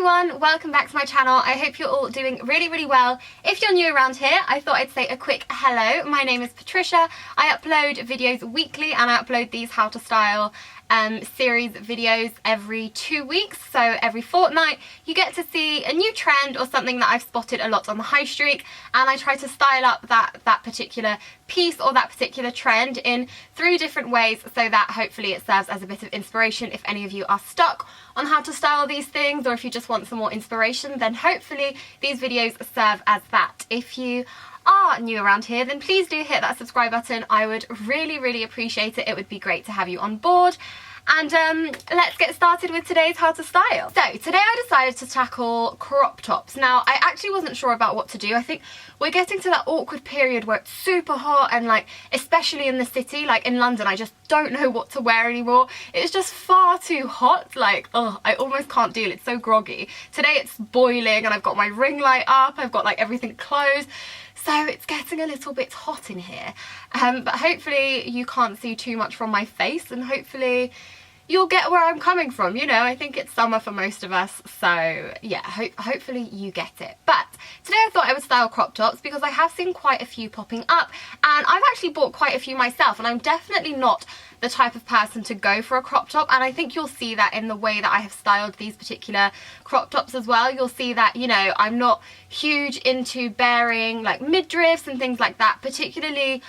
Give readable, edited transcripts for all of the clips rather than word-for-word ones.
everyone, welcome back to my channel. I hope you're all doing really well. If you're new around here, I thought I'd say a quick hello. My name is Patricia. I upload videos weekly and I upload these how to style series videos every 2 weeks, so every fortnight you get to see a new trend or something that I've spotted a lot on the high street, and I try to style up that particular piece or that particular trend in 3 different ways, so that hopefully it serves as a bit of inspiration if any of you are stuck on how to style these things, or if you just want some more inspiration, then hopefully these videos serve as that. If you are new around here, then please do hit that subscribe button. I would really appreciate it. It would be great to have you on board. And let's get started with today's how to style. So today I decided to tackle crop tops. Now I actually wasn't sure about what to do. I think we're getting to that awkward period where it's super hot, and like especially in the city, like in London, I just don't know what to wear anymore. It's just far too hot. Like, oh, I almost can't deal. It's so groggy. Today it's boiling and I've got my ring light up. I've got like everything closed. So it's getting a little bit hot in here, but hopefully you can't see too much from my face, and hopefully you'll get where I'm coming from. You know, I think it's summer for most of us, so yeah, hopefully you get it. But today I thought I would style crop tops because I have seen quite a few popping up, and I've actually bought quite a few myself, and I'm definitely not the type of person to go for a crop top, and I think you'll see that in the way that I have styled these particular crop tops as well. You'll see that, you know, I'm not huge into bearing like midriffs and things like that, particularly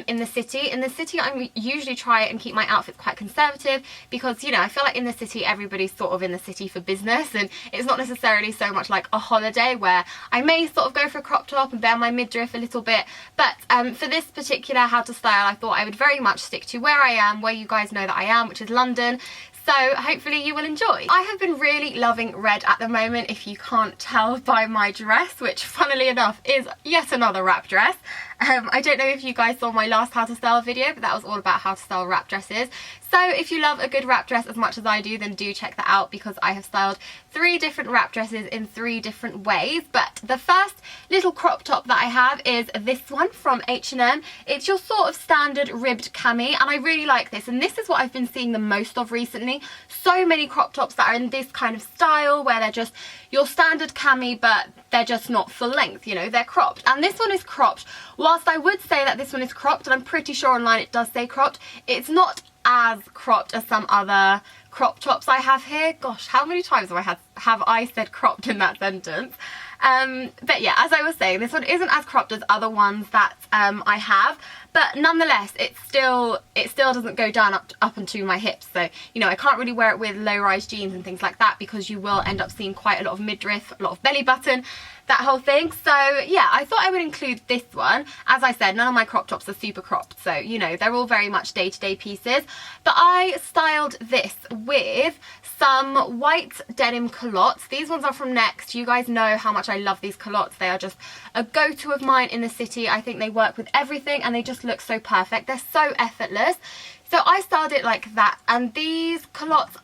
in the city. In the city, I usually try and keep my outfits quite conservative because, you know, I feel like in the city everybody's sort of in the city for business, and it's not necessarily so much like a holiday where I may sort of go for a crop top and bear my midriff a little bit. But for this particular how to style, I thought I would very much stick to where I am, where you guys know that I am, which is London. So hopefully you will enjoy. I have been really loving red at the moment, if you can't tell by my dress, which funnily enough is yet another wrap dress. I don't know if you guys saw my last how to style video, but that was all about how to style wrap dresses. So if you love a good wrap dress as much as I do, then do check that out, because I have styled 3 different wrap dresses in 3 different ways. But the first little crop top that I have is this one from H&M. It's your sort of standard ribbed cami, and I really like this, and this is what I've been seeing the most of recently. So many crop tops that are in this kind of style where they're just your standard cami, but they're just not full length, you know, they're cropped. And this one is cropped. Whilst I would say that this one is cropped, and I'm pretty sure online it does say cropped, it's not as cropped as some other crop tops I have here. Gosh, how many times have I said cropped in that sentence? But yeah, as I was saying, this one isn't as cropped as other ones that I have, but nonetheless it still doesn't go down up onto my hips. So, you know, I can't really wear it with low-rise jeans and things like that, because you will end up seeing quite a lot of midriff, a lot of belly button, that whole thing. So yeah, I thought I would include this one. As I said, none of my crop tops are super cropped, so you know, they're all very much day-to-day pieces. But I styled this with some white denim culottes. These ones are from Next. You guys know how much I love these culottes. They are just a go-to of mine in the city. I think they work with everything and they just look so perfect. They're so effortless. So I styled it like that, and these culottes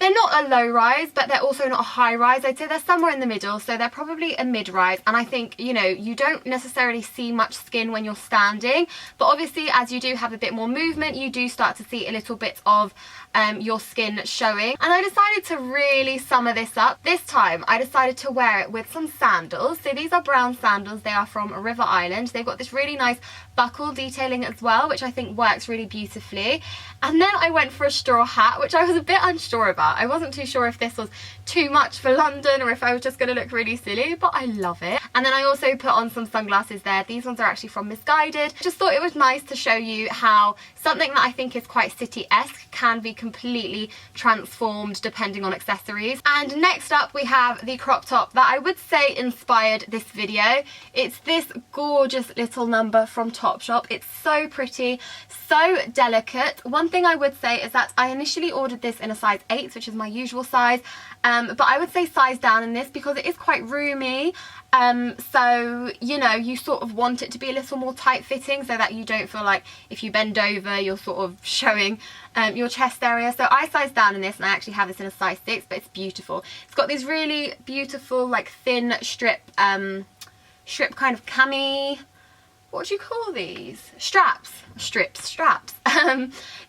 they're not a low rise, but they're also not a high rise. I'd say they're somewhere in the middle, so they're probably a mid rise. And I think, you know, you don't necessarily see much skin when you're standing, but obviously as you do have a bit more movement, you do start to see a little bit of your skin showing. And I decided to really summer this up. This time I decided to wear it with some sandals. So these are brown sandals. They are from River Island. They've got this really nice buckle detailing as well, which I think works really beautifully. And then I went for a straw hat, which I was a bit unsure about. I wasn't too sure if this was too much for London or if I was just going to look really silly, but I love it. And then I also put on some sunglasses there. These ones are actually from Misguided. Just thought it was nice to show you how something that I think is quite city-esque can be completely transformed depending on accessories. And next up we have the crop top that I would say inspired this video. It's this gorgeous little number from Topshop. It's so pretty, so delicate. One thing I would say is that I initially ordered this in a size 8, which is my usual size, but I would say size down in this because it is quite roomy. So, you know, you sort of want it to be a little more tight fitting so that you don't feel like if you bend over you're sort of showing your chest area. So I sized down in this, and I actually have this in a size 6, but it's beautiful. It's got these really beautiful like thin strip kind of cami, what do you call these? Straps. Straps.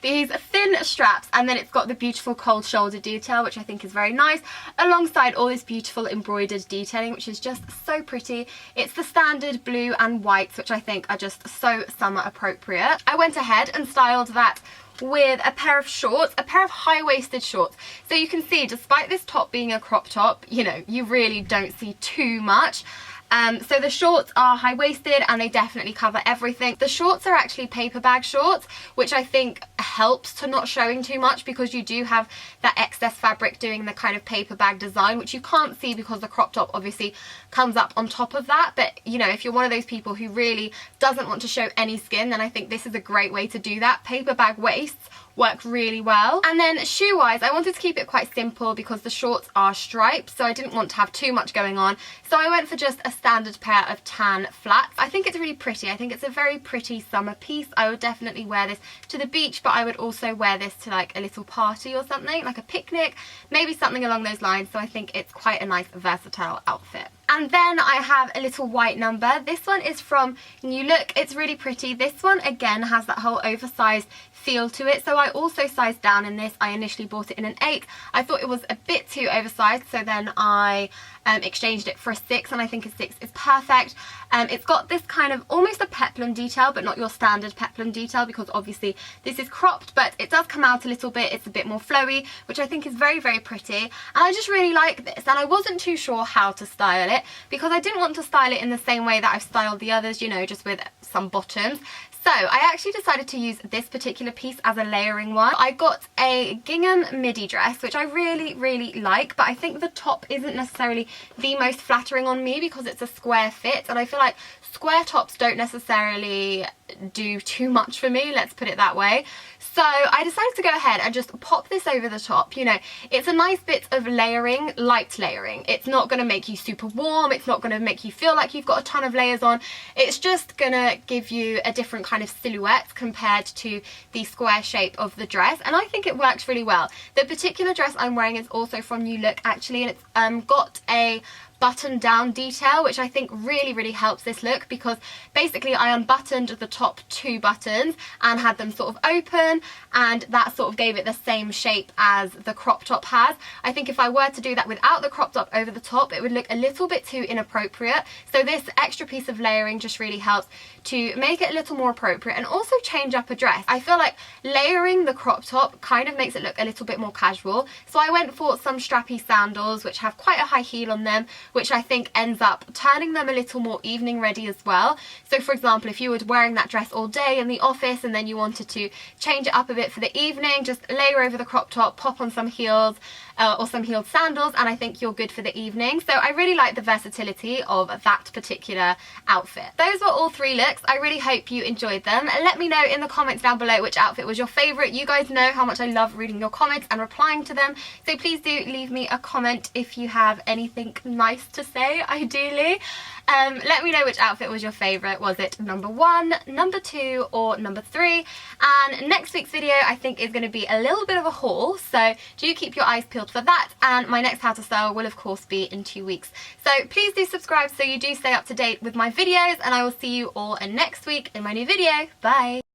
these thin straps, and then it's got the beautiful cold shoulder detail, which I think is very nice, alongside all this beautiful embroidered detailing, which is just so pretty. It's the standard blue and whites, which I think are just so summer appropriate. I went ahead and styled that with a pair of shorts, a pair of high-waisted shorts. So you can see, despite this top being a crop top, you know, you really don't see too much. So the shorts are high-waisted and they definitely cover everything. The shorts are actually paper bag shorts, which I think helps to not showing too much, because you do have that excess fabric doing the kind of paper bag design, which you can't see because the crop top obviously comes up on top of that. But you know, if you're one of those people who really doesn't want to show any skin, then I think this is a great way to do that. Paper bag waists work really well. And then shoe wise, I wanted to keep it quite simple because the shorts are striped, so I didn't want to have too much going on, so I went for just a standard pair of tan flats. I think it's really pretty. I think it's a very pretty summer piece. I would definitely wear this to the beach, but I would also wear this to like a little party or something, like a picnic, maybe something along those lines. So I think it's quite a nice versatile outfit. And then I have a little white number. This one is from New Look. It's really pretty. This one again has that whole oversized feel to it, so I also sized down in this. I initially bought it in an 8. I thought it was a bit too oversized, so then I exchanged it for a 6, and I think a 6 is perfect. It's got this kind of almost a peplum detail, but not your standard peplum detail, because obviously this is cropped, but it does come out a little bit. It's a bit more flowy, which I think is very, very pretty, and I just really like this. And I wasn't too sure how to style it, because I didn't want to style it in the same way that I've styled the others, you know, just with some bottoms. So I actually decided to use this particular piece as a layering one. I got a gingham midi dress, which I really, really like, but I think the top isn't necessarily the most flattering on me because it's a square fit, and I feel like square tops don't necessarily do too much for me, let's put it that way. So I decided to go ahead and just pop this over the top. You know, it's a nice bit of layering, light layering. It's not going to make you super warm. It's not going to make you feel like you've got a ton of layers on. It's just going to give you a different kind of silhouette compared to the square shape of the dress. And I think it works really well. The particular dress I'm wearing is also from New Look actually, and it's got a button down detail, which I think really, really helps this look, because basically I unbuttoned the top 2 buttons and had them sort of open, and that sort of gave it the same shape as the crop top has. I think if I were to do that without the crop top over the top, it would look a little bit too inappropriate. So this extra piece of layering just really helps to make it a little more appropriate and also change up a dress. I feel like layering the crop top kind of makes it look a little bit more casual. So I went for some strappy sandals, which have quite a high heel on them, which I think ends up turning them a little more evening ready as well. So for example, if you were wearing that dress all day in the office and then you wanted to change it up a bit for the evening, just layer over the crop top, pop on some heels or some heeled sandals, and I think you're good for the evening. So I really like the versatility of that particular outfit. Those were all 3 looks. I really hope you enjoyed them. Let me know in the comments down below which outfit was your favourite. You guys know how much I love reading your comments and replying to them, so please do leave me a comment if you have anything nice to say, ideally. Let me know which outfit was your favourite. Was it number 1, number 2 or number 3? And next week's video I think is going to be a little bit of a haul, so do keep your eyes peeled for that, and my next how to style will of course be in 2 weeks. So please do subscribe so you do stay up to date with my videos, and I will see you all next week in my new video. Bye!